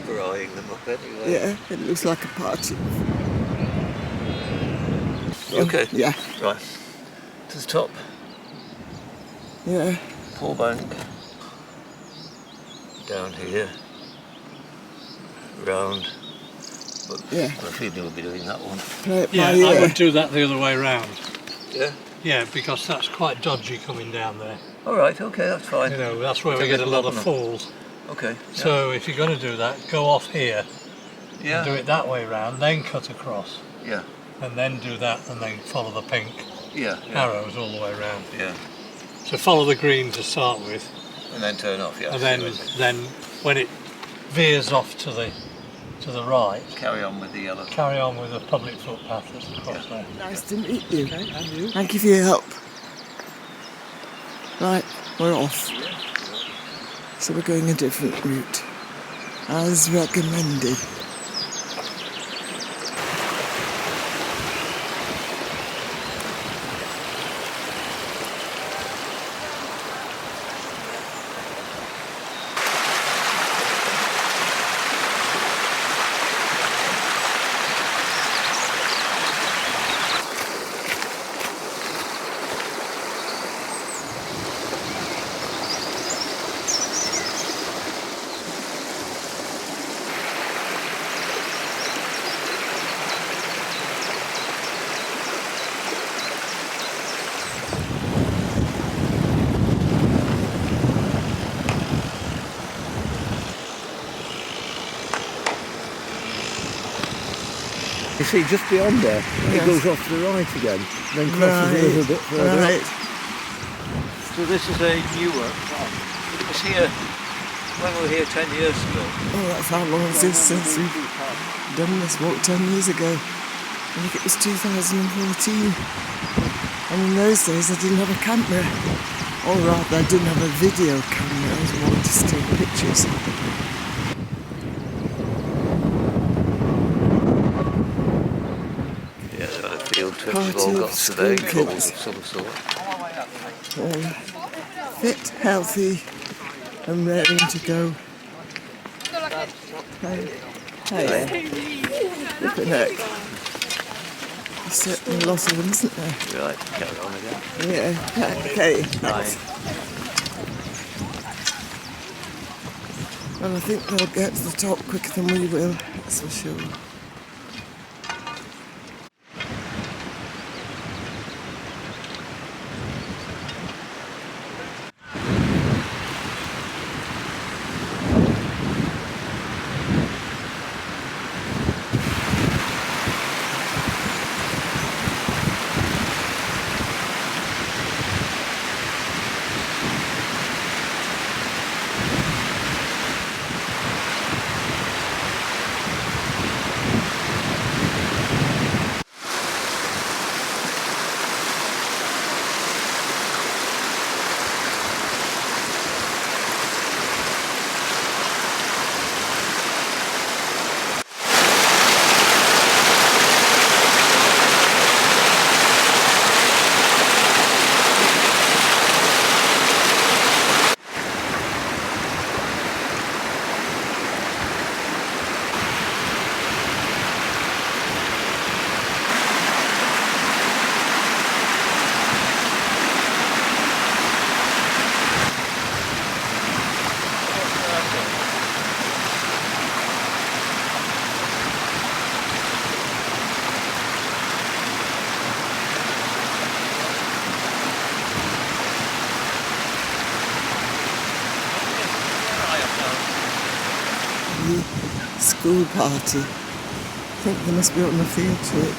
for eyeing them up anyway. Yeah, it looks like a party. Okay. Yeah. Right. To the top. Yeah. Poor bank. Down here. Round. But Yeah. I think we'll be doing that one. Play it Yeah, by ear. I would do that the other way round. Yeah? Yeah, because that's quite dodgy coming down there. Alright, okay, that's fine. You know, that's where we get a lot of falls. Okay. So if you're going to do that, go off here. Yeah. And do it that way round, then cut across. Yeah. And then do that, and then follow the pink arrows all the way round. Yeah. So follow the green to start with. And then turn off, yeah. And then when it veers off to the right, carry on with the yellow. Carry on with the public footpath that's across there. Nice to meet you. Okay, and you. Thank you for your help. Right, we're off. So we're going a different route, as recommended. You see, just beyond there, it goes off to the right again, then crosses a little bit further up. So this is a newer track. It was here when we were here 10 years ago. Oh, that's how long it's since we've done this walk 10 years ago. I think it was 2014. And in those days I didn't have a camera. Or rather, I didn't have a video camera, I was more just taking pictures. Trips have all got surveying calls of some sort. All fit, healthy, and raring to go. Hey. Flippin' heck. There's certainly a lot of them, isn't there? Right, carry on again. Yeah, okay. Right. Well, I think they'll get to the top quicker than we will, that's for sure. School party. I think they must be on the field trip.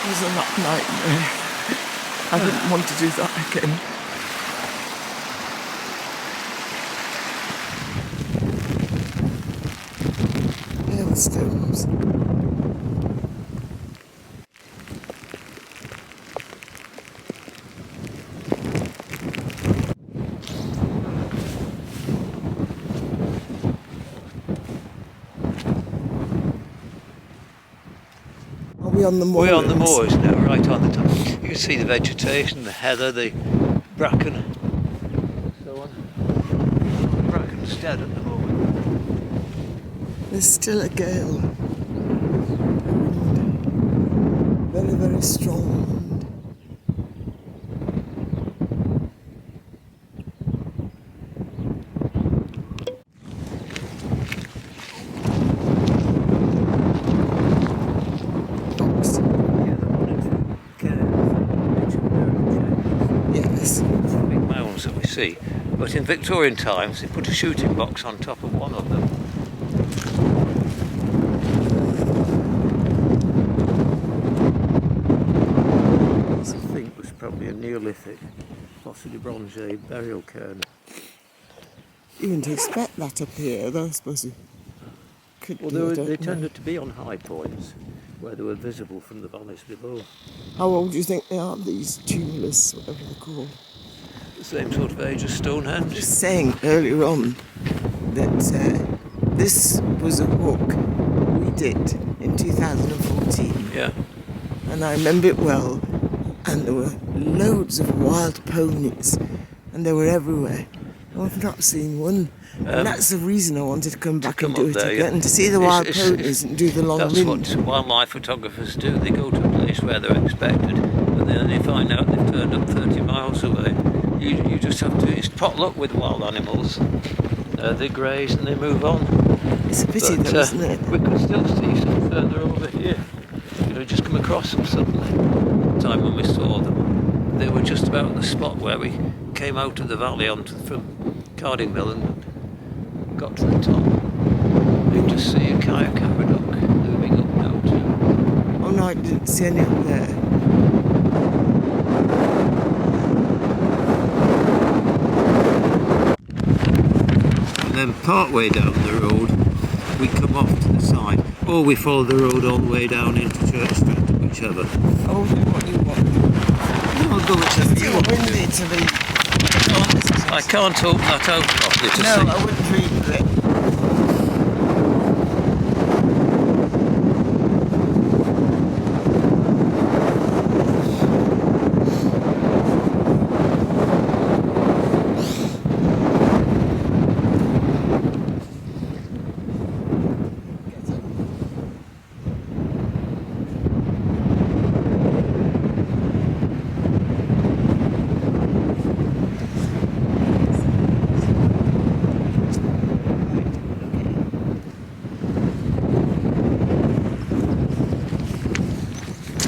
was a nightmare. I didn't want to do that again. Hailstones. Are we on the moorlands? We're on the moors now, right on the top. You can see the vegetation, the heather, the bracken, and so on. Bracken's dead at the moment. There's still a gale. Very, very strong wind. Yes. Big mounds that we see. But in Victorian times, they put a shooting box on top of one of them. I think it was probably a Neolithic, possibly Bronze Age burial cairn. You wouldn't expect that up here, though I suppose you could Well, be, they tended to be on high points, where they were visible from the valleys below. How old do you think they are, these tumulus, whatever they're called? The same sort of age as Stonehenge. Just saying earlier on that this was a walk we did in 2014. Yeah. And I remember it well, and there were loads of wild ponies, and they were everywhere. I've not seen one. And that's the reason I wanted to come back and do it there, again, yeah. to see the wild ponies and do the long That's Mynd. what wildlife photographers do. They go to a place where they're expected, and then they find out they've turned up 30 miles away. You just have to, it's potluck with wild animals. They graze and they move on. It's a pity though, isn't it? We could still see some further over here. Just come across them suddenly. The time when we saw them, they were just about the spot where we came out of the valley from Cardingville and got to the top. You can just see a kayak caradoc moving up now too. Oh no, I didn't see any up there. And then part way down the road, we come off to the side, or we follow the road all the way down into Church Street, whichever. Oh, do what you want. I'll go whichever It's you too want. windy to be. I can't open that out properly to No, see. I wouldn't read it.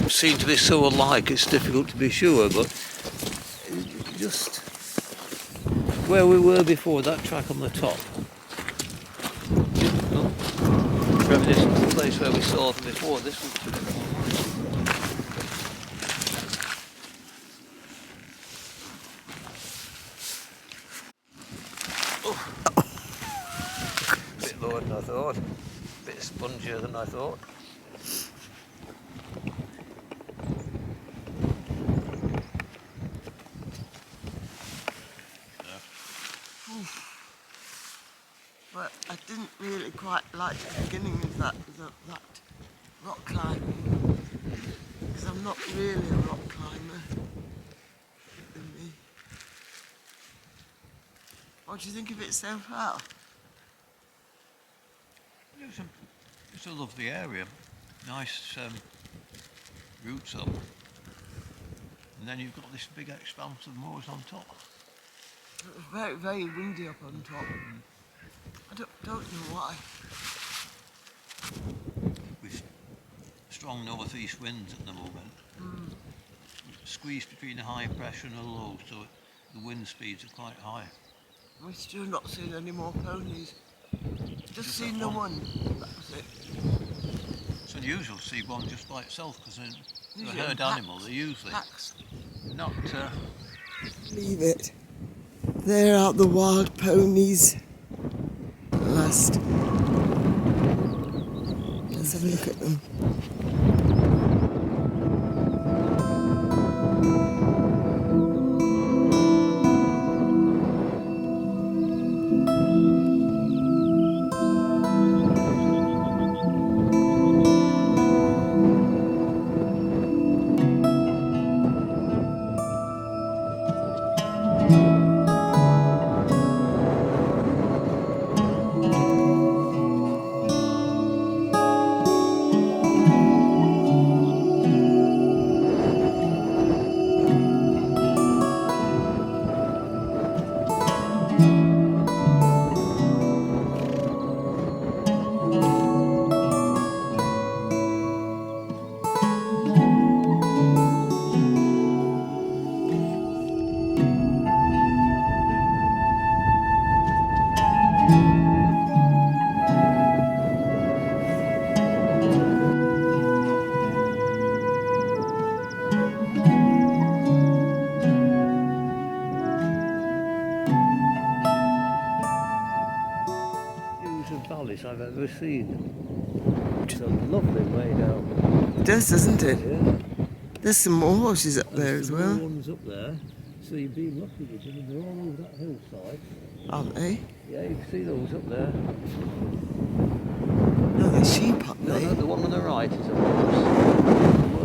Seem to be so alike, it's difficult to be sure, but just where we were before, that track on the top. Reminiscent of the place where we saw them before. This was a bit lower than I thought, a bit spongier than I thought. But I didn't really quite like the beginning of that rock climbing, because I'm not really a rock climber than me. What do you think of it so far? It's a lovely area, nice routes up, and then you've got this big expanse of moors on top. It was very, very windy up on top. I don't know why. With strong northeast winds at the moment, squeezed between a high pressure and a low, so the wind speeds are quite high. We've still not seen any more ponies. Just seen the one. That was it. It's unusual to see one just by itself, because a herd animal. They're usually not. Leave it. There are the wild ponies. At last. Let's have a look at them. Valleys I've ever seen. It's a lovely way down. It does, doesn't it? Yeah. There's some more horses up there as well. More ones up there. So you've been lucky with them, and they're all over that hillside. Aren't they? Yeah, you can see those up there. No, they're sheep, aren't No, they? no, the one on the right is a horse.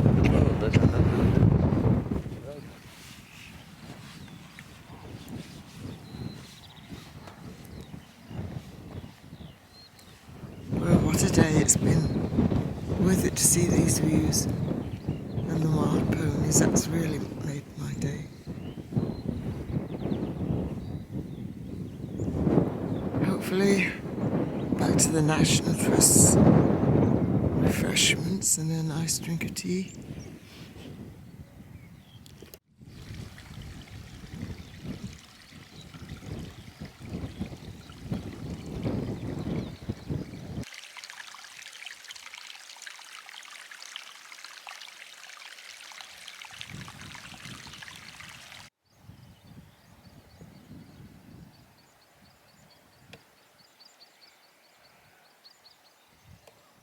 Well, what a day it's been. Worth it to see these views. And the wild ponies, that's really made my day. Hopefully, back to the National Trust. Refreshments and a nice drink of tea.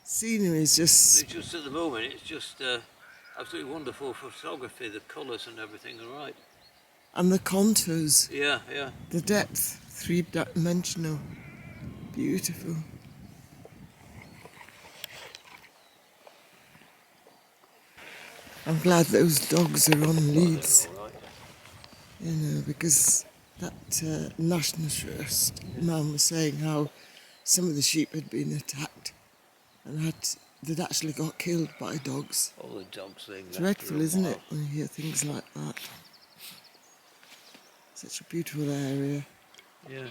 Scenery is It's just at the moment, it's just absolutely wonderful photography, the colours and everything are right. and the contours, Yeah, yeah. the depth, three-dimensional, beautiful. I'm glad those dogs are on leads, All right. you know, because that National Trust man was saying how some of the sheep had been attacked and they'd actually got killed by dogs. All the dogs things. Dreadful, isn't it, when you hear things like that? Such a beautiful area. Yeah.